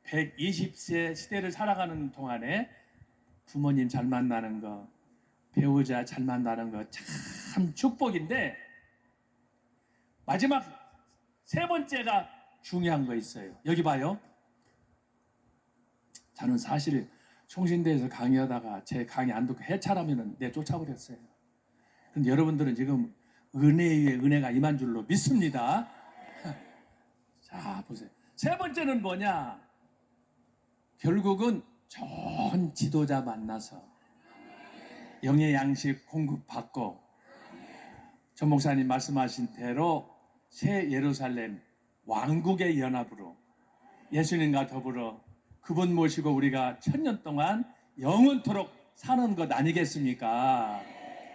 120세 시대를 살아가는 동안에 부모님 잘 만나는 거, 배우자 잘 만나는 거 참 축복인데, 마지막 세 번째가 중요한 거 있어요. 여기 봐요. 저는 사실 총신대에서 강의하다가 제 강의 안 듣고 해찰하면 내쫓아버렸어요. 근데 여러분들은 지금 은혜 위에 은혜가 임한 줄로 믿습니다. 자, 보세요. 세 번째는 뭐냐? 결국은 좋은 지도자 만나서 영의 양식 공급받고, 전 목사님 말씀하신 대로 새 예루살렘 왕국의 연합으로 예수님과 더불어 그분 모시고 우리가 천년 동안 영원토록 사는 것 아니겠습니까?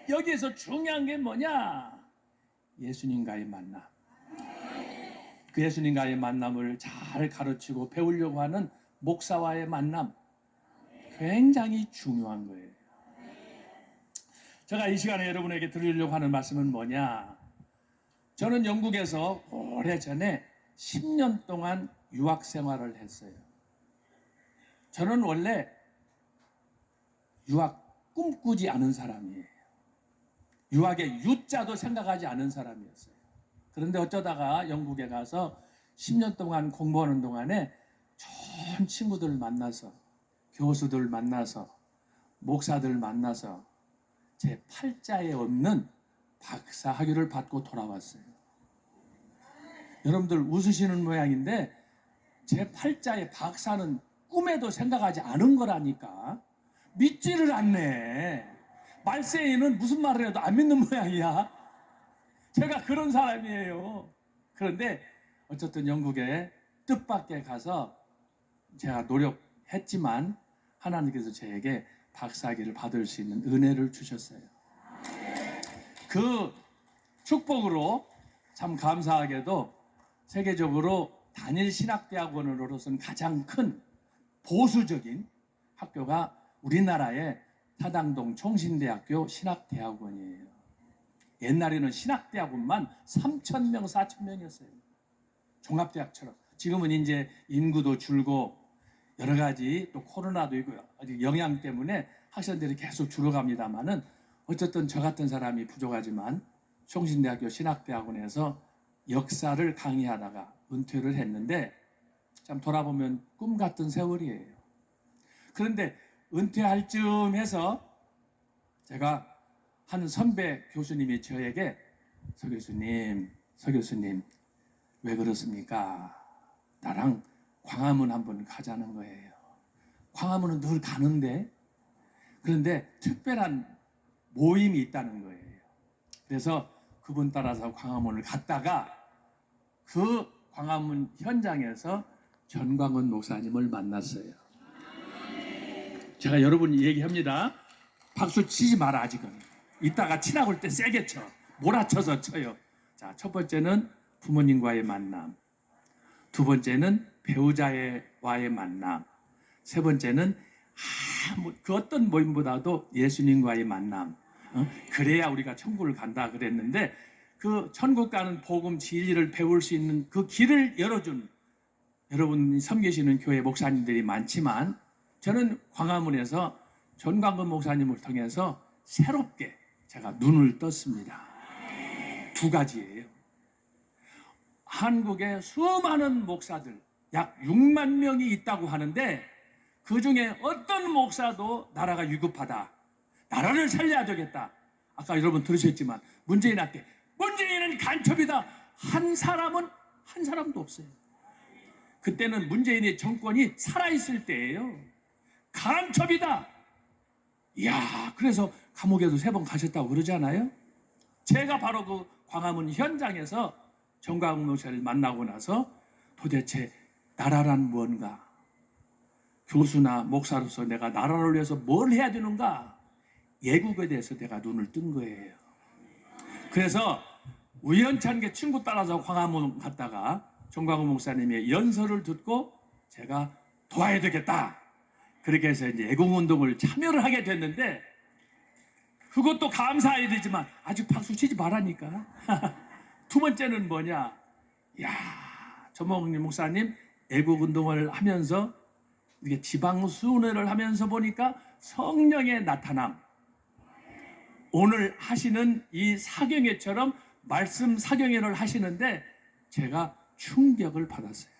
여기에서 중요한 게 뭐냐? 예수님과의 만남. 그 예수님과의 만남을 잘 가르치고 배우려고 하는 목사와의 만남, 굉장히 중요한 거예요. 제가 이 시간에 여러분에게 드리려고 하는 말씀은 뭐냐? 저는 영국에서 오래전에 10년 동안 유학 생활을 했어요. 저는 원래 유학 꿈꾸지 않은 사람이에요. 유학의 유자도 생각하지 않은 사람이었어요. 그런데 어쩌다가 영국에 가서 10년 동안 공부하는 동안에 좋은 친구들 만나서, 교수들 만나서, 목사들 만나서 제 팔자에 없는 박사 학위를 받고 돌아왔어요. 여러분들 웃으시는 모양인데 제 팔자의 박사는 꿈에도 생각하지 않은 거라니까. 믿지를 않네. 말세에는 무슨 말을 해도 안 믿는 모양이야. 제가 그런 사람이에요. 그런데 어쨌든 영국에 뜻밖의 가서 제가 노력했지만 하나님께서 저에게 박사학위를 받을 수 있는 은혜를 주셨어요. 그 축복으로 참 감사하게도 세계적으로 단일 신학대학원으로서는 가장 큰 보수적인 학교가 우리나라의 타당동 총신대학교 신학대학원이에요. 옛날에는 신학대학원만 3,000명, 4,000명이었어요. 종합대학처럼. 지금은 이제 인구도 줄고 여러 가지 또 코로나도 있고 영향 때문에 학생들이 계속 줄어갑니다만은, 어쨌든 저 같은 사람이 부족하지만 총신대학교 신학대학원에서 역사를 강의하다가 은퇴를 했는데, 참 돌아보면 꿈 같은 세월이에요. 그런데 은퇴할 쯤 해서 제가 한 선배 교수님이 저에게 서 교수님 왜 그렇습니까? 나랑 광화문 한번 가자는 거예요. 광화문은 늘 가는데, 그런데 특별한 모임이 있다는 거예요. 그래서 그분 따라서 광화문을 갔다가 그 광화문 현장에서 전광훈 목사님을 만났어요. 제가 여러분 얘기합니다. 박수 치지 마라. 아직은. 이따가 치라고 할 때 세게 쳐. 몰아쳐서 쳐요. 자, 첫 번째는 부모님과의 만남, 두 번째는 배우자와의 만남, 세 번째는 그 어떤 모임보다도 예수님과의 만남. 그래야 우리가 천국을 간다 그랬는데, 그 천국 가는 복음 진리를 배울 수 있는 그 길을 열어준 여러분이 섬기시는 교회 목사님들이 많지만, 저는 광화문에서 전광근 목사님을 통해서 새롭게 제가 눈을 떴습니다. 두 가지예요. 한국에 수많은 목사들, 약 6만 명이 있다고 하는데, 그 중에 어떤 목사도 나라가 위급하다, 나라를 살려야 되겠다, 아까 여러분 들으셨지만 문재인한테 문재인은 간첩이다 한 사람도 없어요. 그때는 문재인의 정권이 살아있을 때예요. 간첩이다. 이야, 그래서 감옥에도 3번 가셨다고 그러잖아요. 제가 바로 그 광화문 현장에서 전광훈 목사를 만나고 나서 도대체 나라란 뭔가, 교수나 목사로서 내가 나라를 위해서 뭘 해야 되는가, 예국에 대해서 내가 눈을 뜬 거예요. 그래서 우연찮게 친구 따라서 광화문 갔다가 전광훈 목사님의 연설을 듣고 제가 도와야 되겠다, 그렇게 해서 이제 애국운동을 참여를 하게 됐는데, 그것도 감사해야 되지만 아직 박수 치지 말라니까. 두 번째는 뭐냐? 야, 전광훈 목사님 애국 운동을 하면서 이렇게 지방 순회를 하면서 보니까 성령의 나타남, 오늘 하시는 이 사경회처럼 말씀 사경회를 하시는데 제가 충격을 받았어요.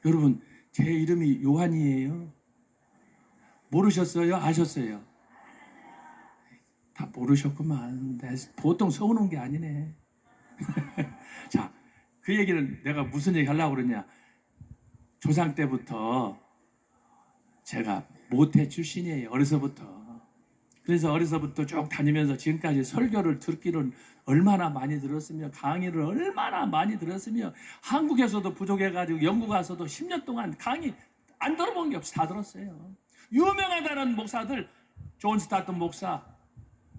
여러분, 제 이름이 요한이에요. 모르셨어요? 아셨어요? 다 모르셨구만. 보통 서우는 게 아니네. 자, 그 얘기는 내가 무슨 얘기 하려고 그러냐. 조상 때부터 제가 모태 출신이에요. 어려서부터. 그래서 어려서부터 쭉 다니면서 지금까지 설교를 듣기는 얼마나 많이 들었으며 강의를 얼마나 많이 들었으며 한국에서도 부족해가지고 영국 가서도 10년 동안 강의 안 들어본 게 없이 다 들었어요. 유명하다는 목사들, 존 스타트 목사,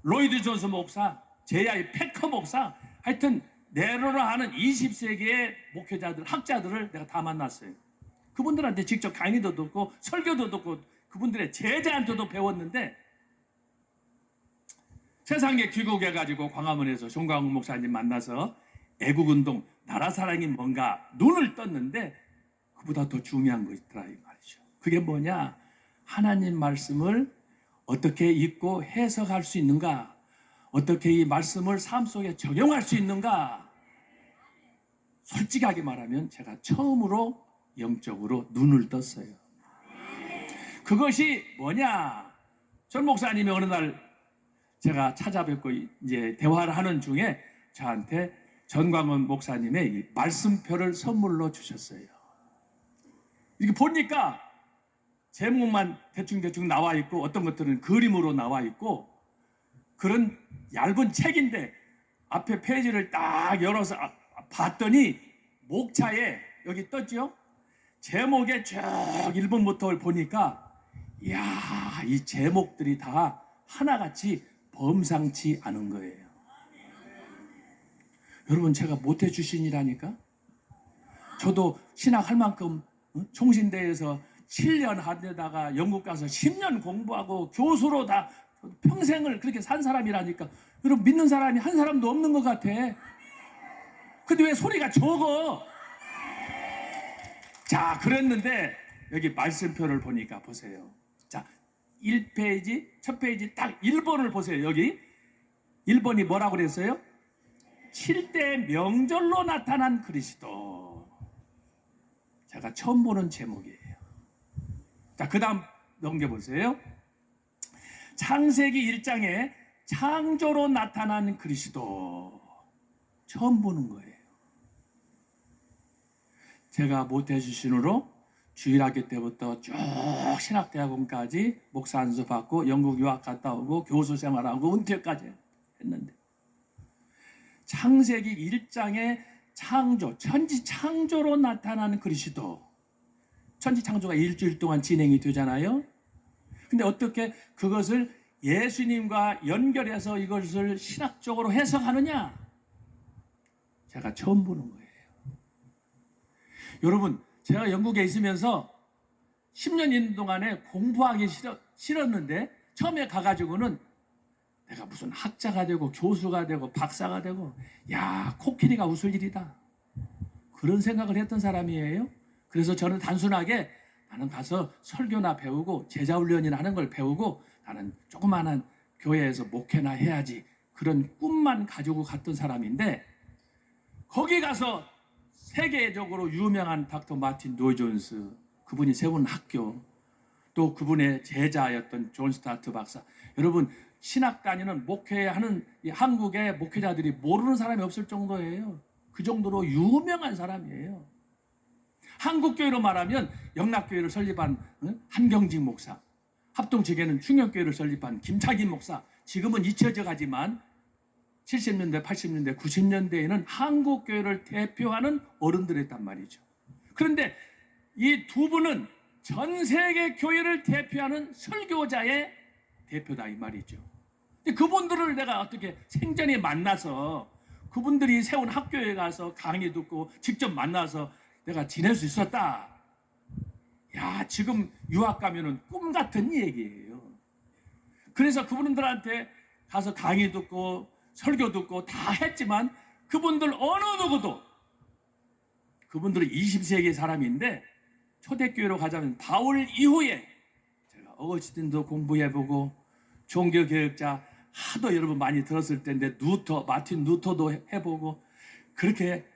로이드 존스 목사, 제아이 패커 목사, 하여튼 네로라 하는 20세기의 목회자들, 학자들을 내가 다 만났어요. 그분들한테 직접 강의도 듣고 설교도 듣고 그분들의 제자한테도 배웠는데 세상에 귀국해가지고 광화문에서 송광훈 목사님 만나서 애국운동, 나라사랑이 뭔가 눈을 떴는데 그보다 더 중요한 거 있더라 이 말이죠. 그게 뭐냐? 하나님 말씀을 어떻게 읽고 해석할 수 있는가? 어떻게 이 말씀을 삶 속에 적용할 수 있는가? 솔직하게 말하면 제가 처음으로 영적으로 눈을 떴어요. 그것이 뭐냐? 전 목사님이 어느 날 제가 찾아뵙고 이제 대화를 하는 중에 저한테 전광훈 목사님의 이 말씀표를 선물로 주셨어요. 이렇게 보니까 제목만 대충 나와 있고 어떤 것들은 그림으로 나와 있고 그런 얇은 책인데 앞에 페이지를 딱 열어서 봤더니 목차에 여기 떴죠? 제목에 쭉 1번부터 보니까 이야, 이 제목들이 다 하나같이 범상치 않은 거예요. 여러분, 제가 모태 출신이라니까? 저도 신학할 만큼 총신대에서 7년 하다가 영국 가서 10년 공부하고 교수로 다 평생을 그렇게 산 사람이라니까. 여러분, 믿는 사람이 한 사람도 없는 것 같아. 근데 왜 소리가 적어? 자, 그랬는데 여기 말씀표를 보니까 보세요. 자, 1페이지, 첫 페이지 딱 1번을 보세요. 여기 1번이 뭐라고 그랬어요? 7대 명절로 나타난 그리스도. 제가 처음 보는 제목이에요. 자, 그 다음 넘겨보세요. 창세기 1장에 창조로 나타난 그리스도. 처음 보는 거예요. 제가 모태 출신으로 주일학교 때부터 쭉 신학대학원까지 목사 안수 받고 영국 유학 갔다 오고 교수 생활하고 은퇴까지 했는데 창세기 1장의 창조, 천지 창조로 나타나는 그리스도. 천지 창조가 일주일 동안 진행이 되잖아요. 근데 어떻게 그것을 예수님과 연결해서 이것을 신학적으로 해석하느냐? 제가 처음 보는 거예요. 여러분, 제가 영국에 있으면서 10년 있는 동안에 공부하기 싫었는데 처음에 가가지고는 내가 무슨 학자가 되고 교수가 되고 박사가 되고 야, 코끼리가 웃을 일이다. 그런 생각을 했던 사람이에요. 그래서 저는 단순하게 나는 가서 설교나 배우고 제자훈련이나 하는 걸 배우고 나는 조그마한 교회에서 목회나 해야지 그런 꿈만 가지고 갔던 사람인데 거기 가서 세계적으로 유명한 닥터 마틴 로이 존스 그분이 세운 학교 또 그분의 제자였던 존 스타트 박사 여러분 신학 다니는 목회하는 한국의 목회자들이 모르는 사람이 없을 정도예요. 그 정도로 유명한 사람이에요. 한국교회로 말하면 영락교회를 설립한 한경직 목사 합동지교는 충영교회를 설립한 김창인 목사 지금은 잊혀져 가지만 70년대, 80년대, 90년대에는 한국교회를 대표하는 어른들이었단 말이죠. 그런데 이 두 분은 전 세계 교회를 대표하는 설교자의 대표다 이 말이죠. 그분들을 내가 어떻게 생전에 만나서 그분들이 세운 학교에 가서 강의 듣고 직접 만나서 내가 지낼 수 있었다. 야, 지금 유학 가면은 꿈 같은 얘기예요. 그래서 그분들한테 가서 강의 듣고 설교 듣고 다 했지만 그분들 어느 누구도 그분들은 20세기 사람인데 초대교회로 가자면 바울 이후에 제가 어거스틴도 공부해보고 종교개혁자 하도 여러분 많이 들었을 텐데 마틴 루터도 해보고 그렇게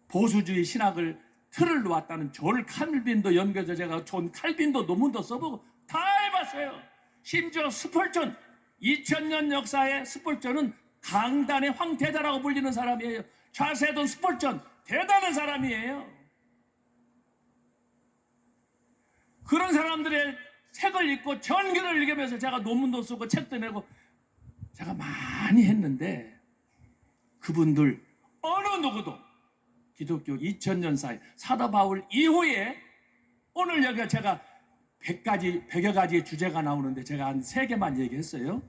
보수주의 신학을 틀을 놓았다는 존 칼빈도 연결해서 제가 존 칼빈도 논문도 써보고 다 해봤어요. 심지어 스펄전 2000년 역사의 스펄전은 강단의 황태자라고 불리는 사람이에요. 찰스 헤돈 스펄전 대단한 사람이에요. 그런 사람들의 책을 읽고 전기를 읽으면서 제가 논문도 쓰고 책도 내고 제가 많이 했는데 그분들 어느 누구도 기독교 2000년 사이 사도 바울 이후에 오늘 여기가 제가 100여 가지의 주제가 나오는데 제가 한 3개만 얘기했어요.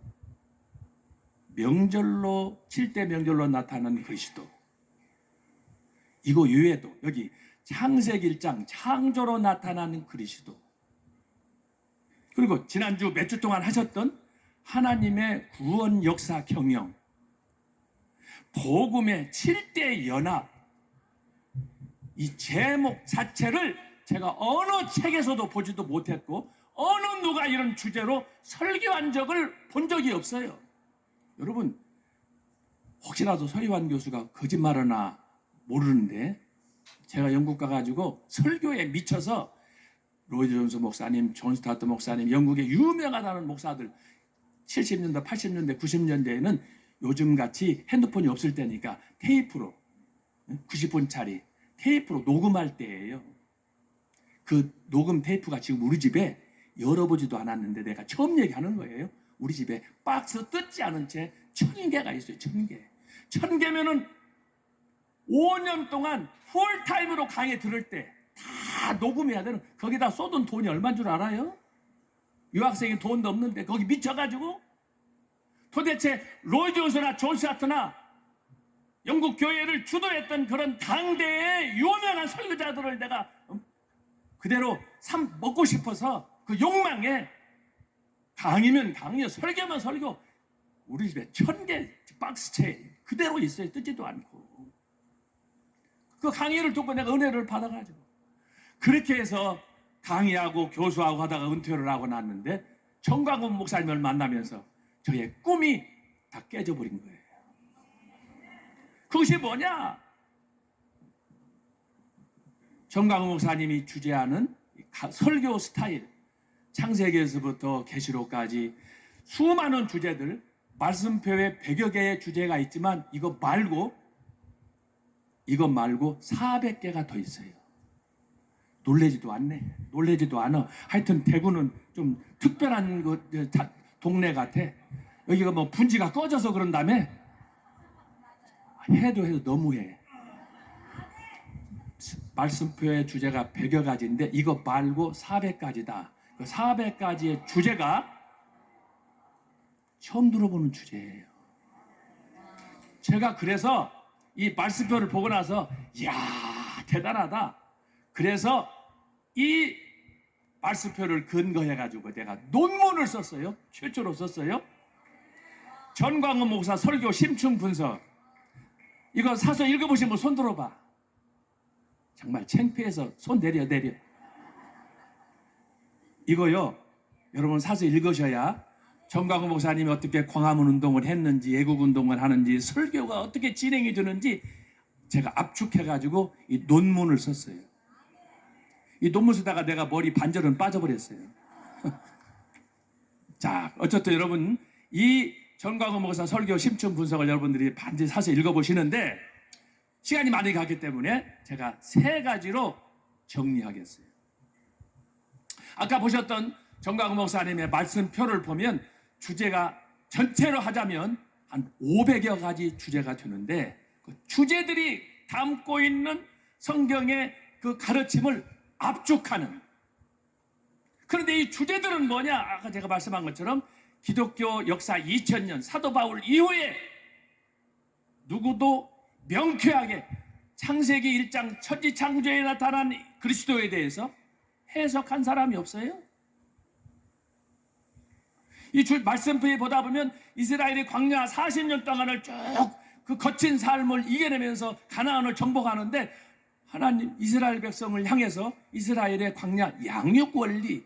명절로 7대 명절로 나타나는 그리스도, 이거 외에도 여기 창세기 1장 창조로 나타나는 그리스도, 그리고 지난주 몇 주 동안 하셨던 하나님의 구원 역사 경영, 복음의 7대 연합, 이 제목 자체를 제가 어느 책에서도 보지도 못했고 어느 누가 이런 주제로 설교한 적을 본 적이 없어요. 여러분 혹시라도 서희환 교수가 거짓말하나 모르는데 제가 영국 가가지고 설교에 미쳐서 로이드 존스 목사님, 존 스타트 목사님, 영국의 유명하다는 목사들 70년대, 80년대, 90년대에는 요즘같이 핸드폰이 없을 때니까 테이프로 90분짜리 테이프로 녹음할 때예요. 그 녹음 테이프가 지금 우리 집에 열어보지도 않았는데 내가 처음 얘기하는 거예요. 우리 집에 박스 뜯지 않은 채 1000개가 있어요. 1000개. 1000개면은 5년 동안 풀타임으로 강의 들을 때 다 녹음해야 되는, 거기다 쏟은 돈이 얼마인 줄 알아요? 유학생이 돈도 없는데 거기 미쳐가지고 도대체 로이드 존스나 존 스타트나 영국 교회를 주도했던 그런 당대의 유명한 설교자들을 내가 그대로 먹고 싶어서 그 욕망에 강의면 강의, 설교면 설교, 우리 집에 1000개 박스채 그대로 있어요. 뜯지도 않고. 그 강의를 듣고 내가 은혜를 받아가지고 그렇게 해서 강의하고 교수하고 하다가 은퇴를 하고 났는데 정광훈 목사님을 만나면서 저의 꿈이 다 깨져버린 거예요. 그것이 뭐냐? 정광훈 목사님이 주재하는 설교 스타일, 창세기에서부터 계시록까지 수많은 주제들, 말씀표에 100여 개의 주제가 있지만 이것 말고 400개가 더 있어요. 놀래지도 않아. 하여튼 대구는 좀 특별한 동네 같아. 여기가 뭐 분지가 꺼져서 그런다며? 해도 너무해. 말씀표의 주제가 100여 가지인데 이거 말고 400가지다. 그 400가지의 주제가 처음 들어보는 주제예요. 제가 그래서 이 말씀표를 보고 나서 이야 대단하다. 그래서 이 말씀표를 근거해가지고 내가 논문을 썼어요. 최초로 썼어요. 전광훈 목사 설교 심층 분석. 이거 사서 읽어보신 분 손 들어봐. 정말 창피해서 손 내려. 이거요, 여러분 사서 읽으셔야 전광훈 목사님이 어떻게 광화문 운동을 했는지, 애국 운동을 하는지, 설교가 어떻게 진행이 되는지 제가 압축해가지고 이 논문을 썼어요. 이 논문 쓰다가 내가 머리 반절은 빠져버렸어요. 자, 어쨌든 여러분 이 전광훈 목사 설교 심층 분석을 여러분들이 반드시 사서 읽어보시는데 시간이 많이 가기 때문에 제가 3가지로 정리하겠어요. 아까 보셨던 전광훈 목사님의 말씀표를 보면 주제가 전체로 하자면 한 500여 가지 주제가 되는데 그 주제들이 담고 있는 성경의 그 가르침을 압축하는, 그런데 이 주제들은 뭐냐? 아까 제가 말씀한 것처럼 기독교 역사 2000년 사도 바울 이후에 누구도 명쾌하게 창세기 1장 천지창조에 나타난 그리스도에 대해서 해석한 사람이 없어요. 이 말씀표에 보다 보면 이스라엘이 광야 40년 동안을 쭉 그 거친 삶을 이겨내면서 가나안을 정복하는데 하나님 이스라엘 백성을 향해서 이스라엘의 광야 양육 원리,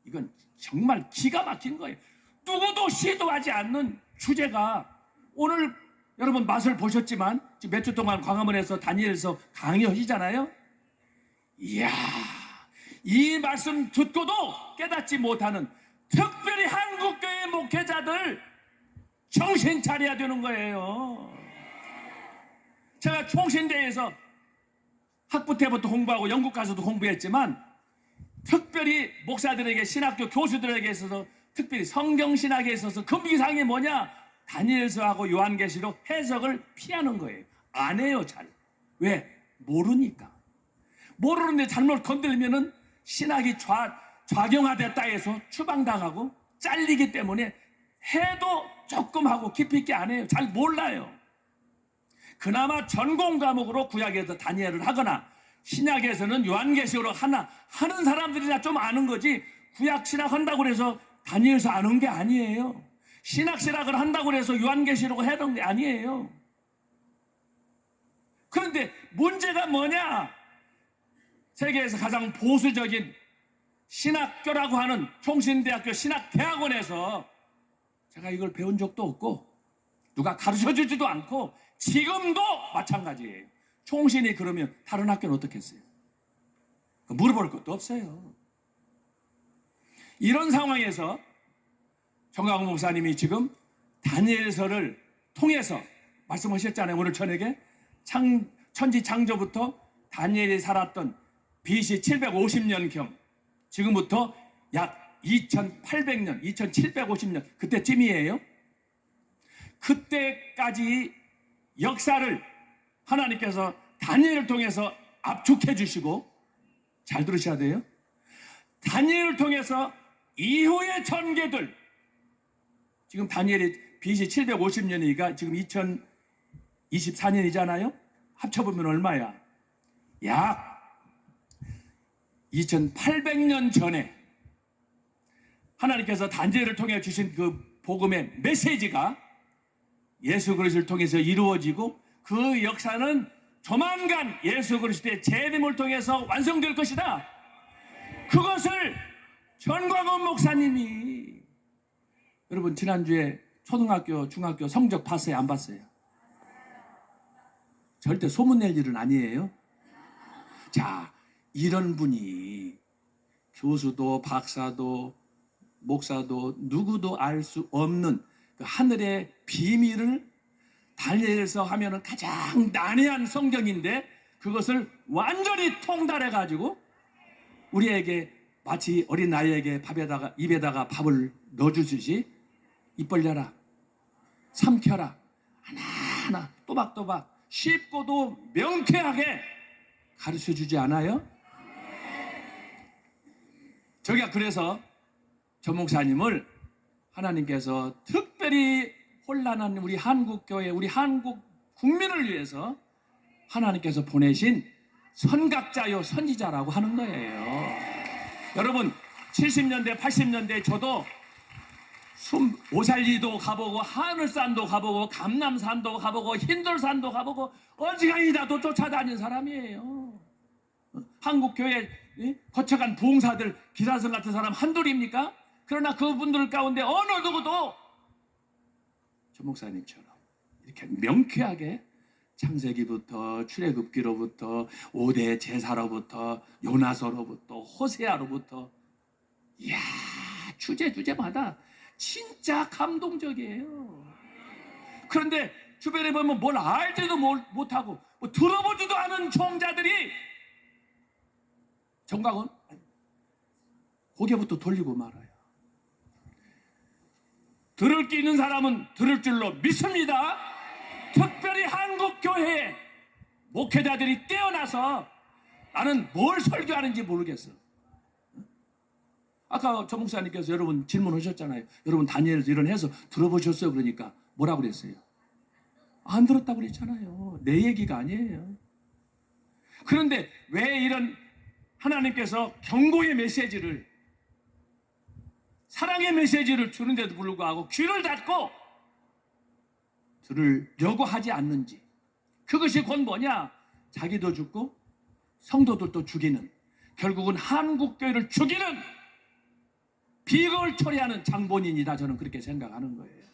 이건 정말 기가 막힌 거예요. 누구도 시도하지 않는 주제가, 오늘 여러분 맛을 보셨지만 지금 몇 주 동안 광화문에서 다니엘서 강의하시잖아요. 이야, 이 말씀 듣고도 깨닫지 못하는 특별히 한국교회 목회자들 정신 차려야 되는 거예요. 제가 총신대에서 학부 때부터 공부하고 영국 가서도 공부했지만, 특별히 목사들에게, 신학교 교수들에게 있어서, 특별히 성경신학에 있어서 금기사항이 뭐냐? 다니엘서하고 요한계시록 해석을 피하는 거예요. 안 해요, 잘. 왜? 모르니까. 모르는데 잘못 건들면은 신학이 좌경화됐다 해서 추방당하고 잘리기 때문에 해도 조금 하고 깊이 있게 안 해요. 잘 몰라요. 그나마 전공 과목으로 구약에서 다니엘을 하거나 신약에서는 요한계시록 하나 하는 사람들이나 좀 아는 거지, 구약 신학 한다고 해서 다니엘서 아는 게 아니에요. 신학 신학을 한다고 해서 요한계시록을 해던 게 아니에요. 그런데 문제가 뭐냐? 세계에서 가장 보수적인 신학교라고 하는 총신대학교 신학대학원에서 제가 이걸 배운 적도 없고 누가 가르쳐주지도 않고 지금도 마찬가지예요. 총신이 그러면 다른 학교는 어떻겠어요? 물어볼 것도 없어요. 이런 상황에서 정광훈 목사님이 지금 다니엘서를 통해서 말씀하셨잖아요. 오늘 저녁에 천지 창조부터 다니엘이 살았던 BC 750년경, 지금부터 약 2800년, 2750년 그때쯤이에요. 그때까지 역사를 하나님께서 다니엘을 통해서 압축해 주시고, 잘 들으셔야 돼요. 다니엘을 통해서 이후의 전개들, 지금 다니엘이 BC 750년이니까 지금 2024년이잖아요. 합쳐보면 얼마야? 약 2800년 전에 하나님께서 다니엘을 통해 주신 그 복음의 메시지가 예수 그리스도를 통해서 이루어지고, 그 역사는 조만간 예수 그리스도의 재림을 통해서 완성될 것이다. 그것을 전광훈 목사님이, 여러분 지난주에 초등학교, 중학교 성적 봤어요? 안 봤어요? 절대 소문낼 일은 아니에요. 자, 이런 분이 교수도 박사도 목사도 누구도 알 수 없는 그 하늘의 비밀을 다니엘서 하면은 가장 난해한 성경인데, 그것을 완전히 통달해 가지고 우리에게 마치 어린 아이에게 입에다가 밥을 넣어주듯이 입 벌려라, 삼켜라, 하나하나 또박또박 쉽고도 명쾌하게 가르쳐주지 않아요? 저기가 그래서 저 목사님을 하나님께서 특별히 혼란한 우리 한국교회, 우리 한국 국민을 위해서 하나님께서 보내신 선각자요 선지자라고 하는 거예요. 여러분 70년대 80년대 저도 오살리도 가보고 하늘산도 가보고 감남산도 가보고 흰돌산도 가보고 어지간히다도 쫓아다닌 사람이에요. 한국교회 거쳐간 부흥사들, 기사성 같은 사람 한둘입니까? 그러나 그분들 가운데 어느 누구도 저 목사님처럼 이렇게 명쾌하게 창세기부터 출애굽기로부터 5대 제사로부터 요나서로부터 호세아로부터, 이야, 주제마다 진짜 감동적이에요. 그런데 주변에 보면 뭘 알지도 못하고 뭐 들어보지도 않은 종자들이 정광훈 고개부터 돌리고 말아요. 들을 게 있는 사람은 들을 줄로 믿습니다. 특별히 한국교회 목회자들이 깨어나서 나는 뭘 설교하는지 모르겠어. 아까 저 목사님께서 여러분 질문하셨잖아요. 여러분 다니엘서 이런 해서 들어보셨어요? 그러니까 뭐라고 그랬어요? 안 들었다고 그랬잖아요. 내 얘기가 아니에요. 그런데 왜 이런 하나님께서 경고의 메시지를, 사랑의 메시지를 주는데도 불구하고 귀를 닫고 들으려고 하지 않는지, 그것이 곧 뭐냐? 자기도 죽고 성도들도 죽이는, 결국은 한국교회를 죽이는 비극을 초래하는 장본인이다, 저는 그렇게 생각하는 거예요.